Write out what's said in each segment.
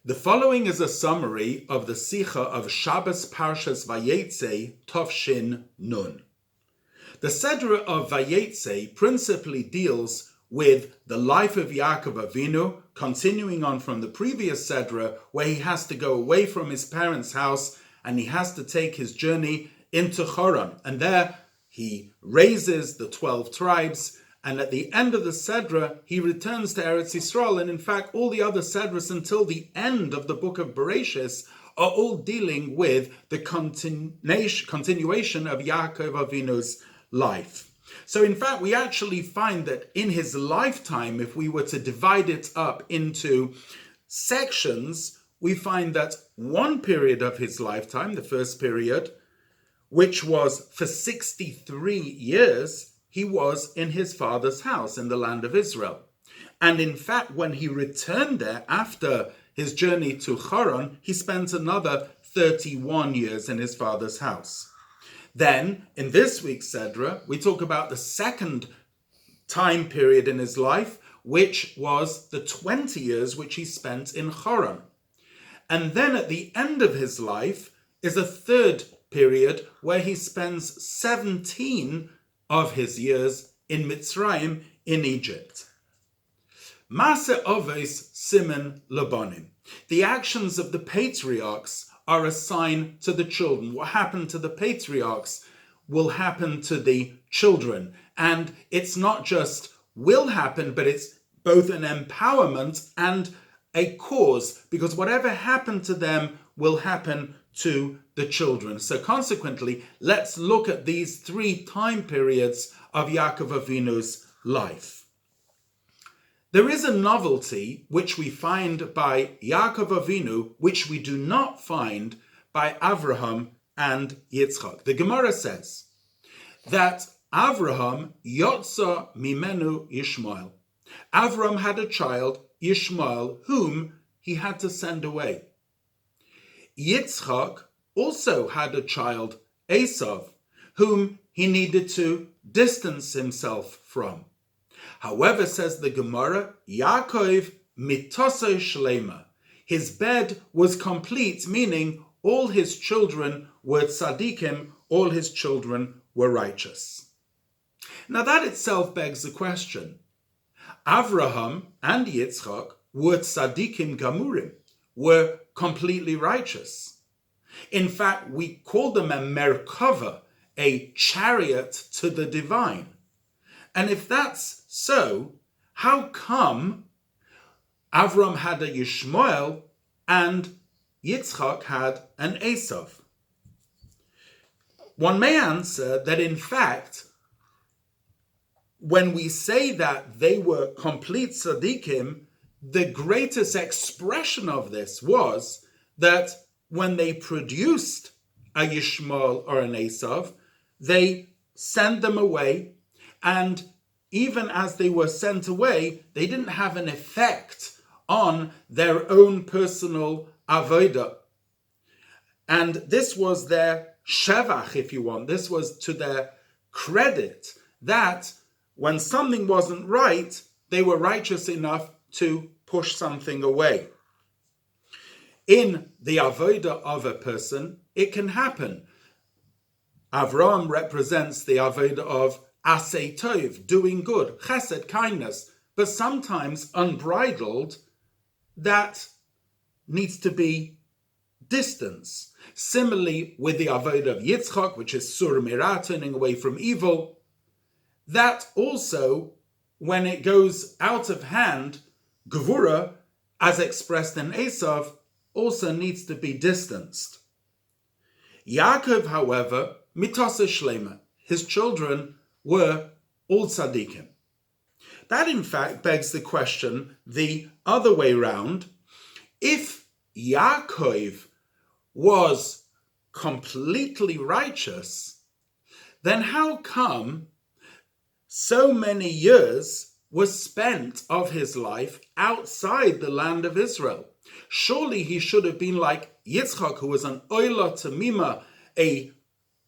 The following is a summary of the Sicha of Shabbos Parshas Vayeitzei Tovshin Nun. The Sedra of Vayeitzei principally deals with the life of Yaakov Avinu, continuing on from the previous Sedra, where he has to go away from his parents' house and he has to take his journey into Choron. And there he raises the 12 tribes, and at the end of the Sedra, he returns to Eretz Yisrael. And in fact, all the other Sedras until the end of the book of Bereshis are all dealing with the continuation of Yaakov Avinu's life. So in fact, we actually find that in his lifetime, if we were to divide it up into sections, we find that one period of his lifetime, the first period, which was for 63 years, he was in his father's house in the land of Israel. And in fact, when he returned there after his journey to Choron, he spent another 31 years in his father's house. Then, in this week's Sedra, we talk about the second time period in his life, which was the 20 years which he spent in Choron. And then at the end of his life is a third period where he spends 17 of his years in Mitzrayim, in Egypt. Maaseh Avos Siman Labanim. The actions of the patriarchs are a sign to the children. What happened to the patriarchs will happen to the children. And it's not just will happen, but it's both an empowerment and a cause, because whatever happened to them will happen to the children. So consequently, let's look at these three time periods of Yaakov Avinu's life. There is a novelty which we find by Yaakov Avinu, which we do not find by Avraham and Yitzchak. The Gemara says that Avraham yotza mimenu Ishmael. Avraham had a child, Ishmael, whom he had to send away. Yitzchak also had a child, Esav, whom he needed to distance himself from. However, says the Gemara, Yaakov mitosei shlema. His bed was complete, meaning all his children were tzaddikim, all his children were righteous. Now that itself begs the question. Avraham and Yitzchak were tzaddikim gamurim, were completely righteous. In fact, we call them a merkava, a chariot to the divine. And if that's so, how come Avram had a Yishmael and Yitzchak had an Esav? One may answer that in fact, when we say that they were complete tzaddikim, the greatest expression of this was that when they produced a Yishmael or an Esav, they sent them away, and even as they were sent away, they didn't have an effect on their own personal avodah. And this was their shevach, if you want. This was to their credit that when something wasn't right, they were righteous enough to push something away. In the avodah of a person, it can happen. Avram represents the avodah of asay tov, doing good, chesed, kindness, but sometimes unbridled, that needs to be distance. Similarly, with the avodah of Yitzchak, which is sur mirah, turning away from evil, that also, when it goes out of hand, gevura, as expressed in Esav, also needs to be distanced. Yaakov, however, mitosei shlema, his children were all tzaddikim. That in fact begs the question the other way round. If Yaakov was completely righteous, then how come so many years was spent of his life outside the land of Israel? Surely he should have been like Yitzchak, who was an oila tamima, a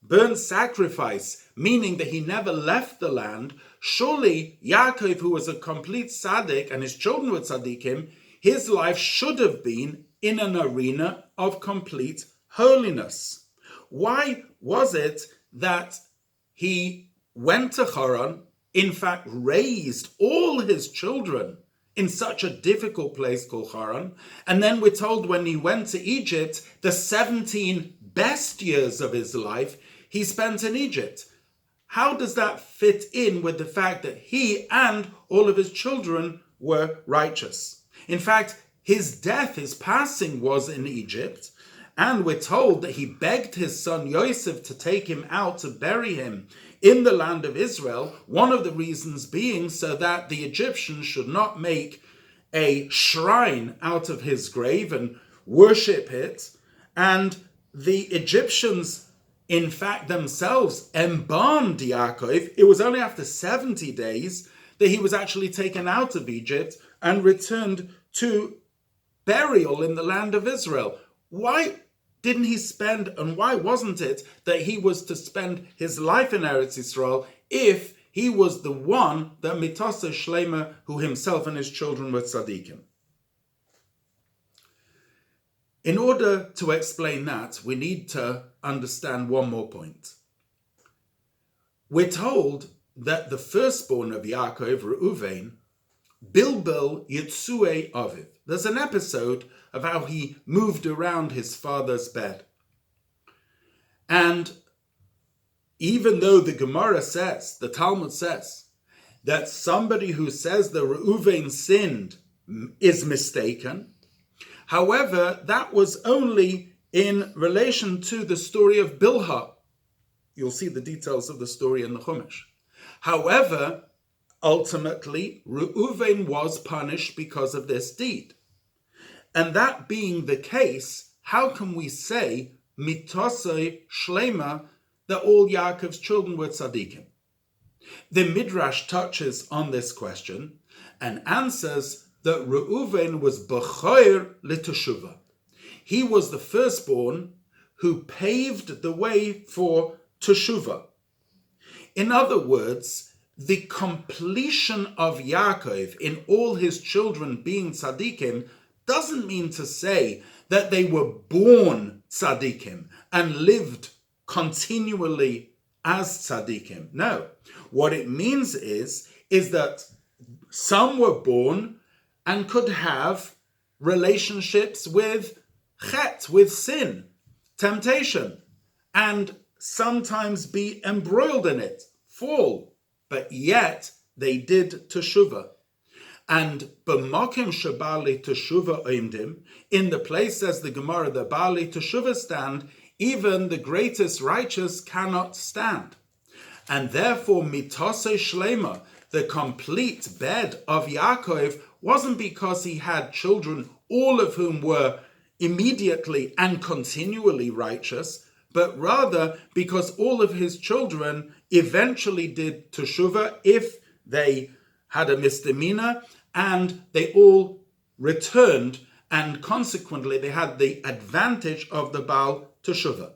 burnt sacrifice, meaning that he never left the land. Surely Yaakov, who was a complete tzaddik, and his children were tzaddikim, his life should have been in an arena of complete holiness. Why was it that he went to Haran, in fact raised all his children in such a difficult place called Haran, and then we're told when he went to Egypt, the 17 best years of his life he spent in Egypt? How does that fit in with the fact that he and all of his children were righteous? In fact, his death, his passing was in Egypt, and we're told that he begged his son Yosef to take him out to bury him in the land of Israel, one of the reasons being so that the Egyptians should not make a shrine out of his grave and worship it. And the Egyptians, in fact, themselves embalmed Yaakov. It was only after 70 days that he was actually taken out of Egypt and returned to burial in the land of Israel. Why didn't he spend, and why wasn't it that he was to spend his life in Eretz Yisrael if he was the one, the Mitasa Shlema, who himself and his children were tzaddikim? In order to explain that, we need to understand one more point. We're told that the firstborn of Yaakov, Reuven, Bilbil Yitzue Aviv. There's an episode of how he moved around his father's bed. And even though the Gemara says, the Talmud says, that somebody who says that Reuven sinned is mistaken, however, that was only in relation to the story of Bilhah. You'll see the details of the story in the Chumash. However, ultimately, Reuven was punished because of this deed. And that being the case, how can we say, mitosei shlema, that all Yaakov's children were tzaddikim? The Midrash touches on this question and answers that Reuven was b'choir l'teshuvah. He was the firstborn who paved the way for teshuvah. In other words, the completion of Yaakov in all his children being tzaddikim doesn't mean to say that they were born tzaddikim and lived continually as tzaddikim. No. What it means is that some were born and could have relationships with chet, with sin, temptation, and sometimes be embroiled in it, fall, but yet they did teshuvah. And b'makim shebali teshuvah oimdim, in the place, says the Gemara, the bali teshuvah stand, even the greatest righteous cannot stand. And therefore, mitase shlema, the complete bed of Yaakov, wasn't because he had children, all of whom were immediately and continually righteous, but rather because all of his children eventually did teshuvah if they had a misdemeanor, and they all returned, and consequently they had the advantage of the Baal teshuvah.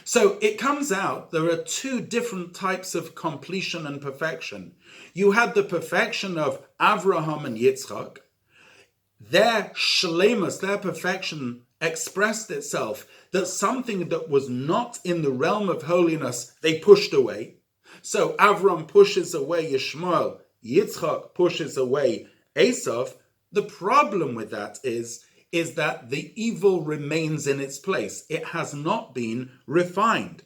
So it comes out there are two different types of completion and perfection. You had the perfection of Avraham and Yitzchak. Their shleimus, their perfection, expressed itself that something that was not in the realm of holiness, they pushed away. So Avram pushes away Yishmael, Yitzchak pushes away Esav. The problem with that is that the evil remains in its place. It has not been refined.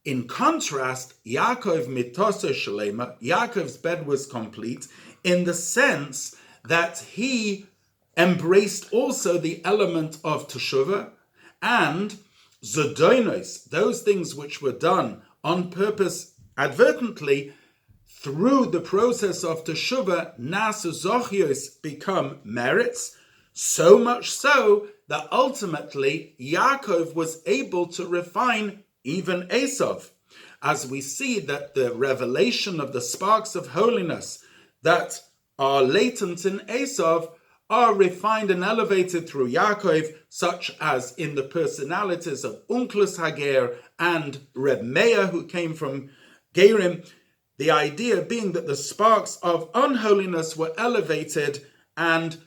In contrast, Yaakov mitose shalema, Yaakov's bed was complete in the sense that he embraced also the element of teshuvah and zodonos, those things which were done on purpose advertently. Through the process of teshuvah, nasu zochios become merits, so much so that ultimately Yaakov was able to refine even Esav, as we see that the revelation of the sparks of holiness that are latent in Esav are refined and elevated through Yaakov, such as in the personalities of Unclus Hager and Reb Meir, who came from Gerim. The idea being that the sparks of unholiness were elevated and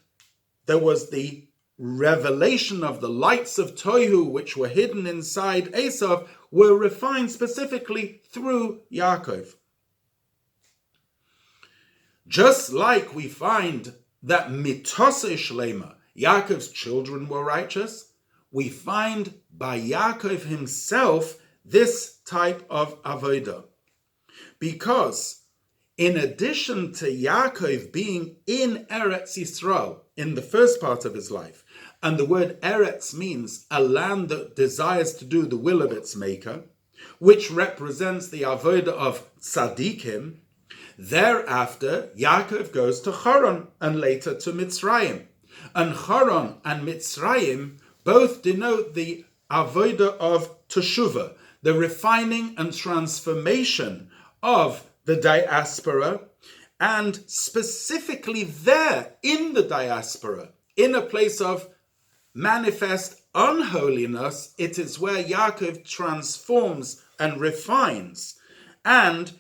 there was the revelation of the lights of Tohu, which were hidden inside Esav, were refined specifically through Yaakov. Just like we find that mitose shlema, Yaakov's children were righteous, we find by Yaakov himself this type of avodah. Because in addition to Yaakov being in Eretz Yisrael in the first part of his life, and the word Eretz means a land that desires to do the will of its maker, which represents the avodah of tzaddikim, thereafter Yaakov goes to Haran and later to Mitzrayim. And Haran and Mitzrayim both denote the avodah of teshuvah, the refining and transformation of the diaspora, and specifically there in the diaspora, in a place of manifest unholiness, it is where Yaakov transforms and refines. And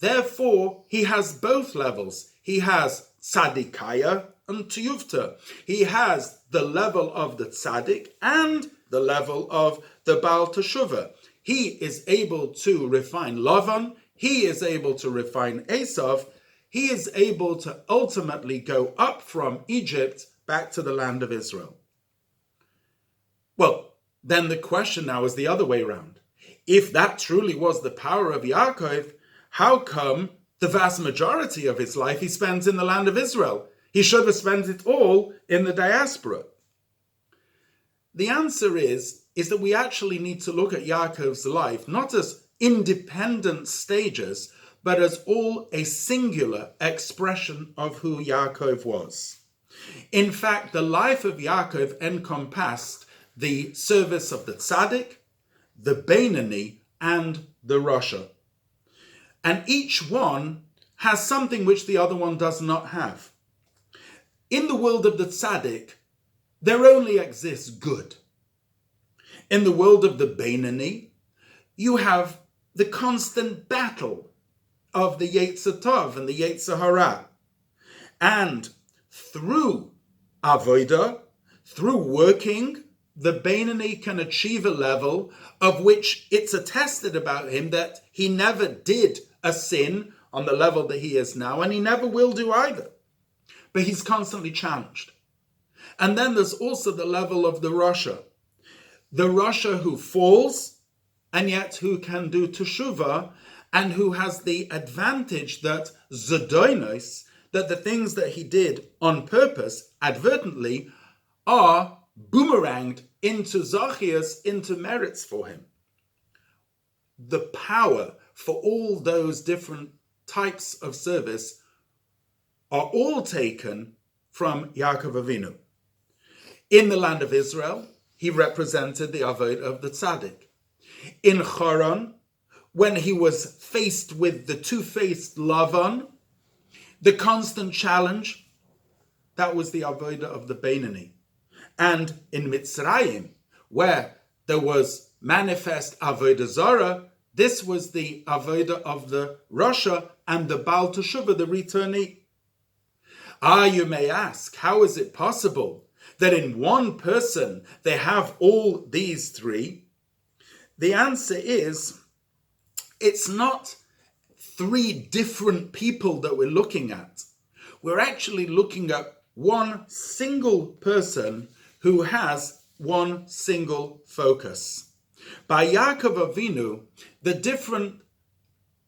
therefore, he has both levels. He has tzadikaya and tiyuvta. He has the level of the tzaddik and the level of the Baal Teshuvah. He is able to refine Lavan. He is able to refine Esav. He is able to ultimately go up from Egypt back to the land of Israel. Well, then the question now is the other way around. If that truly was the power of Yaakov, how come the vast majority of his life he spends in the land of Israel? He should have spent it all in the diaspora. The answer is that we actually need to look at Yaakov's life not as independent stages, but as all a singular expression of who Yaakov was. In fact, the life of Yaakov encompassed the service of the tzaddik, the Beinani, and the Rasha. And each one has something which the other one does not have. In the world of the tzaddik, there only exists good. In the world of the Beinani, you have the constant battle of the Yetzer Tov and the Yetzer Hara. And through avodah, through working, the Beinani can achieve a level of which it's attested about him that he never did a sin on the level that he is now, and he never will do either. But he's constantly challenged. And then there's also the level of the Rasha. The Rasha who falls, and yet who can do teshuvah, and who has the advantage that zodonos, that the things that he did on purpose, advertently, are boomeranged into zachias, into merits for him. The power for all those different types of service are all taken from Yaakov Avinu. In the land of Israel, he represented the avodah of the tzaddik. In Haran, when he was faced with the two-faced Lavan, the constant challenge, that was the avodah of the Beinani. And in Mitzrayim, where there was manifest avodah zarah, this was the avodah of the Rasha and the Baal Teshuvah, the returnee. You may ask, how is it possible that in one person they have all these three? The answer is, it's not three different people that we're looking at. We're actually looking at one single person who has one single focus. By Yaakov Avinu, the different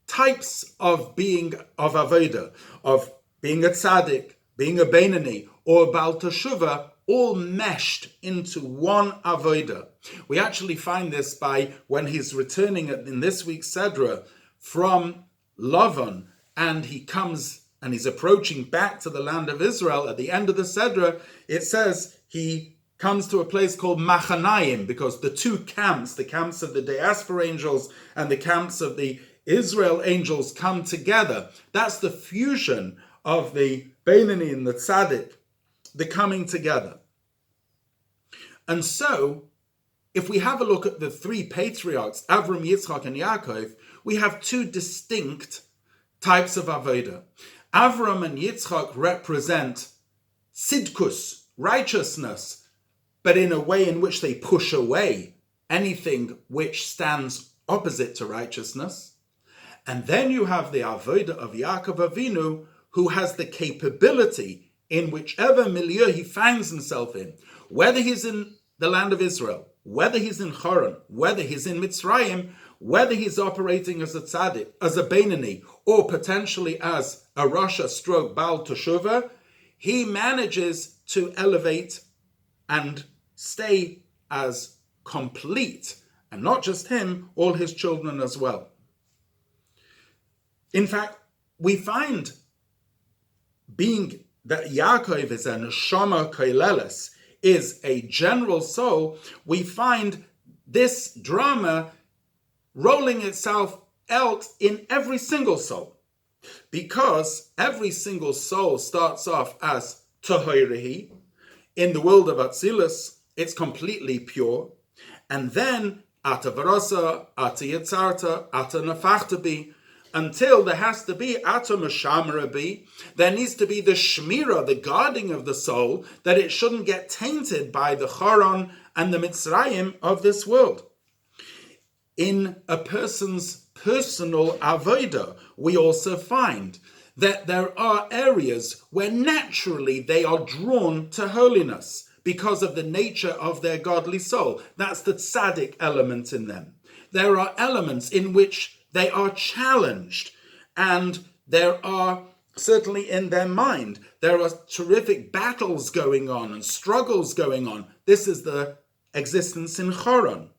types of being of avodah, of being a tzaddik, being a Beinani, or a Baal Teshuvah, all meshed into one avodah. We actually find this by when he's returning in this week's Sedra from Lavan, and he comes and he's approaching back to the land of Israel. At the end of the Sedra, it says he comes to a place called Machanayim, because the two camps, the camps of the diaspora angels and the camps of the Israel angels, come together. That's the fusion of the Beinani and the Tzaddik, the coming together. And so, if we have a look at the three patriarchs, Avram, Yitzchak, and Yaakov, we have two distinct types of avodah. Avram and Yitzchak represent tzidkus, righteousness, but in a way in which they push away anything which stands opposite to righteousness. And then you have the avodah of Yaakov Avinu, who has the capability in whichever milieu he finds himself in, whether he's in the land of Israel, whether he's in Haran, whether he's in Mitzrayim, whether he's operating as a tzaddik, as a Beinani, or potentially as a Rasha stroke Baal Teshuvah, he manages to elevate and stay as complete, and not just him, all his children as well. In fact, we find being that Yaakov is a neshama koileles, is a general soul, we find this drama rolling itself out in every single soul. Because every single soul starts off as Tohorehi. In the world of Atzilus, it's completely pure. And then Ata Varasa, Ata Yitzarta, Ata Nafachtabi, until there has to be Ata Meshamarabi, there needs to be the Shmira, the guarding of the soul, that it shouldn't get tainted by the Charon and the Mitzrayim of this world. In a person's personal avodah, we also find that there are areas where naturally they are drawn to holiness because of the nature of their godly soul. That's the tzaddik element in them. There are elements in which they are challenged, and there are, certainly in their mind, there are terrific battles going on and struggles going on. This is the existence in Choron.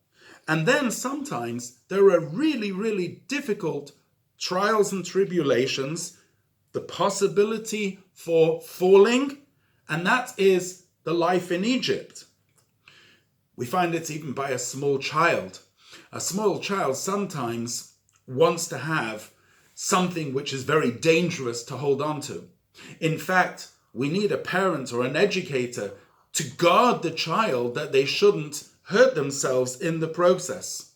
And then sometimes there are really, really difficult trials and tribulations, the possibility for falling, and that is the life in Egypt. We find it even by a small child. A small child sometimes wants to have something which is very dangerous to hold on to. In fact, we need a parent or an educator to guard the child that they shouldn't hurt themselves in the process.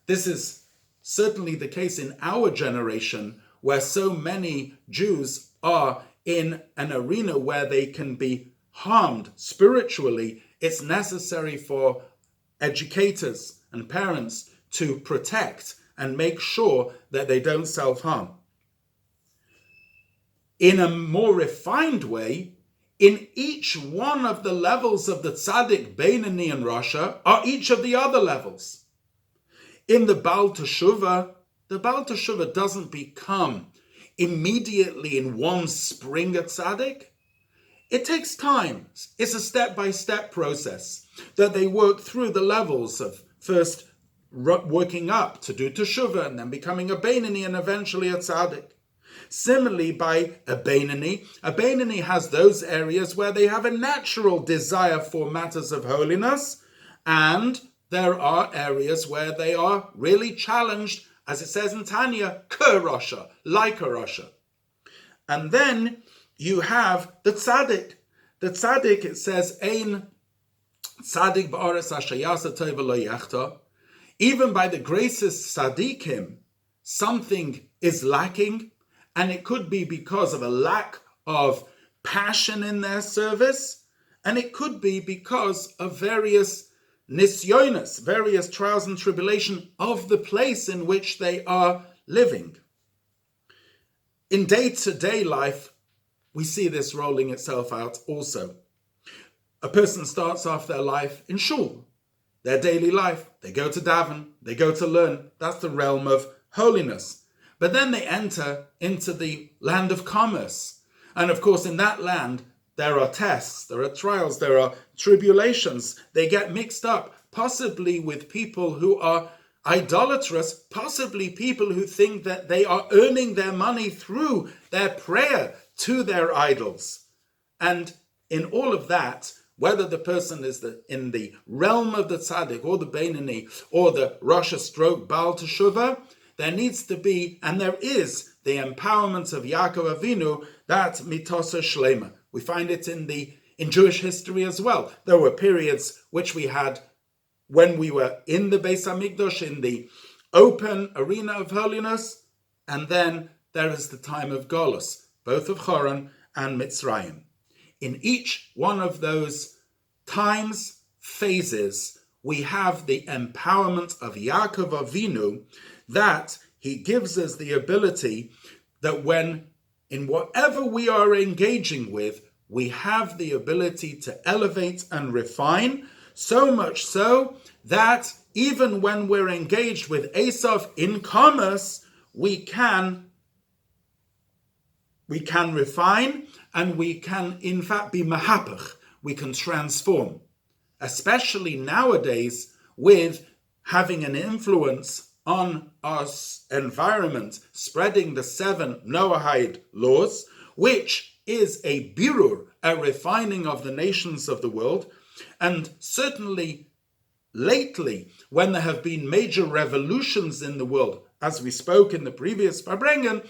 This is certainly the case in our generation, where so many Jews are in an arena where they can be harmed spiritually. It's necessary for educators and parents to protect and make sure that they don't self-harm. In a more refined way, in each one of the levels of the tzaddik, Beinani, and Rasha are each of the other levels. In the Baal Teshuvah, the Baal Teshuvah doesn't become immediately in one spring a tzaddik. It takes time. It's a step-by-step process that they work through the levels of first working up to do Teshuvah and then becoming a Beinani and eventually a tzaddik. Similarly, by a Beinani has those areas where they have a natural desire for matters of holiness, and there are areas where they are really challenged, as it says in Tanya, Rasha, like a Rasha. And then you have the tzaddik. The tzaddik, it says, Ein tzaddik ba'aretz hashayasa tova lo yachta. Even by the greatest tzaddikim, something is lacking, and it could be because of a lack of passion in their service, and it could be because of various nisyonos, various trials and tribulation of the place in which they are living. In day-to-day life, we see this rolling itself out also. A person starts off their life in shul, their daily life. They go to daven, they go to learn. That's the realm of holiness. But then they enter into the land of commerce. And of course, in that land, there are tests, there are trials, there are tribulations. They get mixed up, possibly with people who are idolatrous, possibly people who think that they are earning their money through their prayer to their idols. And in all of that, whether the person is in the realm of the tzaddik or the Beinani or the Rasha stroke Baal Teshuvah, there needs to be, and there is, the empowerment of Yaakov Avinu, that mitosa shlema. We find it in Jewish history as well. There were periods which we had when we were in the Beis Hamikdash, in the open arena of holiness, and then there is the time of Golus, both of Choron and Mitzrayim. in each one of those times, phases, we have the empowerment of Yaakov Avinu, that he gives us the ability that when, in whatever we are engaging with, we have the ability to elevate and refine, so much so that even when we're engaged with Esav in commerce, we can refine, and we can in fact be mahapach, we can transform, especially nowadays with having an influence on our environment, spreading the 7 Noahide laws, which is a birur, a refining of the nations of the world. And certainly lately, when there have been major revolutions in the world, as we spoke in the previous Farbrengen,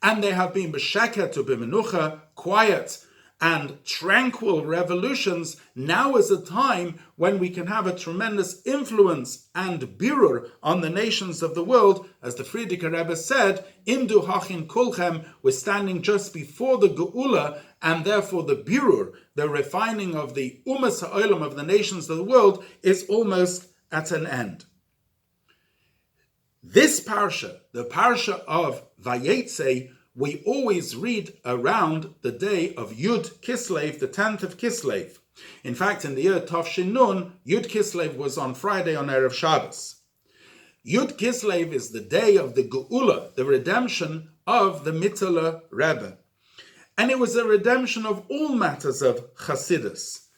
and they have been b'sheket to b'menucha, quiet and tranquil revolutions, now is a time when we can have a tremendous influence and birur on the nations of the world. As the Frierdiker Rebbe said, Imdu hachin kulchem, we're standing just before the Geula, and therefore the birur, the refining of the Umas ha'olam of the nations of the world, is almost at an end. This parsha, the parsha of Vayeitzei, we always read around the day of Yud Kislev, the 10th of Kislev. In fact, in the year Tavshin Nun, Yud Kislev was on Friday on Erev Shabbos. Yud Kislev is the day of the Geula, the redemption of the Mittler Rebbe. And it was a redemption of all matters of Chassidus.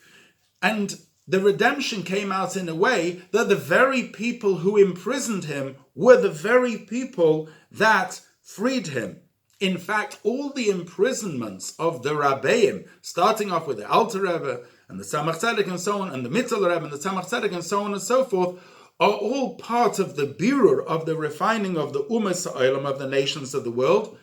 And the redemption came out in a way that the very people who imprisoned him were the very people that freed him. In fact, all the imprisonments of the Rabbeim, starting off with the Alter Rebbe and the Tzemach Tzedek and so on, and the Mittler Rebbe and the Tzemach Tzedek and so on and so forth, are all part of the birur of the refining of the Umas ha'olam of the nations of the world,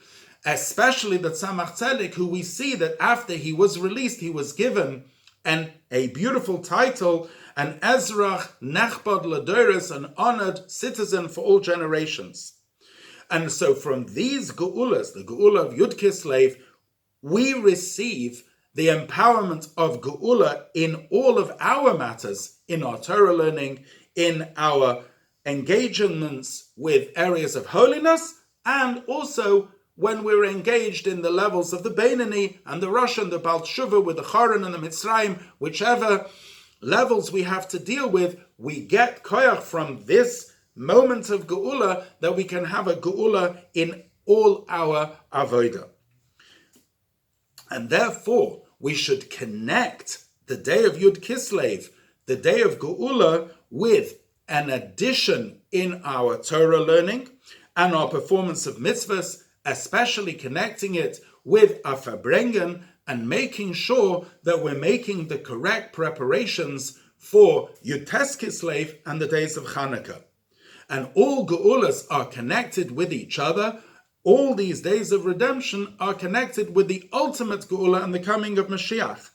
especially the Tzemach Tzedek, who we see that after he was released, he was given a beautiful title, an Ezrach Nechbad Ladoris, an honored citizen for all generations. And so from these Geulas, the Geula of Yud Kislev, we receive the empowerment of Geula in all of our matters, in our Torah learning, in our engagements with areas of holiness, and also when we're engaged in the levels of the Beinani and the Rosh and the Baal Tshuva, with the Choron and the Mitzrayim, whichever levels we have to deal with, we get koyach from this moment of Geula, that we can have a Geula in all our avodah. And therefore, we should connect the day of Yud Kislev, the day of Geula, with an addition in our Torah learning and our performance of mitzvahs, especially connecting it with a Farbrengen and making sure that we're making the correct preparations for Yud Tes Kislev and the days of Chanukah. And all Geulas are connected with each other. All these days of redemption are connected with the ultimate Geula and the coming of Mashiach.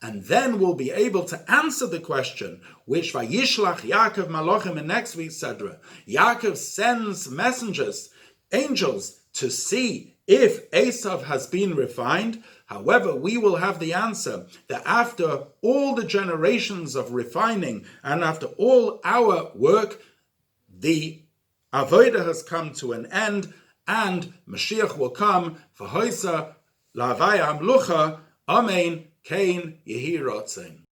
And then we'll be able to answer the question, which Vayishlach Yaakov Malachim in next week's Sedra. Yaakov sends messengers, angels, to see if Esav has been refined. However, we will have the answer that after all the generations of refining and after all our work, the avodah has come to an end, and Mashiach will come for Hoisa Lavaya Amlucha. Amen. Kain Yehi Ratzon.